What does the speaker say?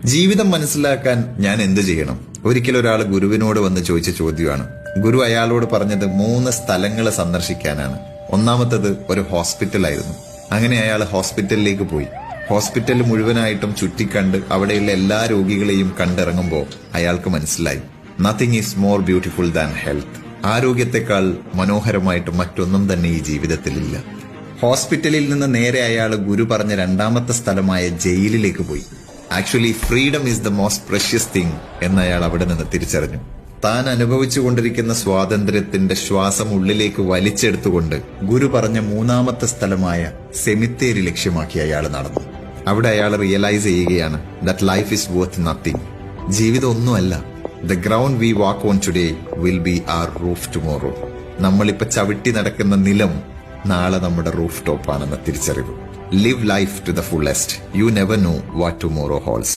ജീവിതം മനസ്സിലാക്കാൻ ഞാൻ എന്ത് ചെയ്യണം? ഒരിക്കൽ ഒരാൾ ഗുരുവിനോട് വന്ന് ചോദിച്ച ചോദ്യമാണ്. ഗുരു അയാളോട് പറഞ്ഞത് 3 സ്ഥലങ്ങൾ സന്ദർശിക്കാനാണ്. ഒന്നാമത്തത് ഒരു ഹോസ്പിറ്റലായിരുന്നു. അങ്ങനെ അയാൾ ഹോസ്പിറ്റലിലേക്ക് പോയി. ഹോസ്പിറ്റൽ മുഴുവനായിട്ടും ചുറ്റിക്കണ്ട് അവിടെയുള്ള എല്ലാ രോഗികളെയും കണ്ടിറങ്ങുമ്പോൾ അയാൾക്ക് മനസ്സിലായി, nothing is more beautiful than health. ആരോഗ്യത്തെക്കാൾ മനോഹരമായിട്ട് മറ്റൊന്നും തന്നെ ഈ ജീവിതത്തിലില്ല. ഹോസ്പിറ്റലിൽ നിന്ന് നേരെ അയാൾ ഗുരു പറഞ്ഞ 2ാമത്തെ സ്ഥലമായ ജയിലിലേക്ക് പോയി. Actually freedom is the most precious thing എന്ന് അയാൾ അവിടെ നിന്ന് തിരിച്ചറിഞ്ഞു. താൻ അനുഭവിച്ചുകൊണ്ടിരിക്കുന്ന സ്വാതന്ത്ര്യത്തിന്റെ ശ്വാസം ഉള്ളിലേക്ക് വലിച്ചെടുത്തുകൊണ്ട് ഗുരു പറഞ്ഞ 3ാമത്തെ സ്ഥലമായ സെമിത്തേരി ലക്ഷ്യമാക്കി അയാൾ നടന്നു. അവിടെ അയാൾ റിയലൈസ് ചെയ്യുകയാണ്, that life is worth nothing. ജീവിതം ഒന്നുമല്ല. The ground we walk on today will be our roof tomorrow. നമ്മളിപ്പോ ചവിട്ടി നടക്കുന്ന നിലം നാളെ നമ്മുടെ റൂഫ് ടോപ്പാണെന്ന തിരിച്ചറിവ്. Live life to the fullest. You never know what tomorrow holds.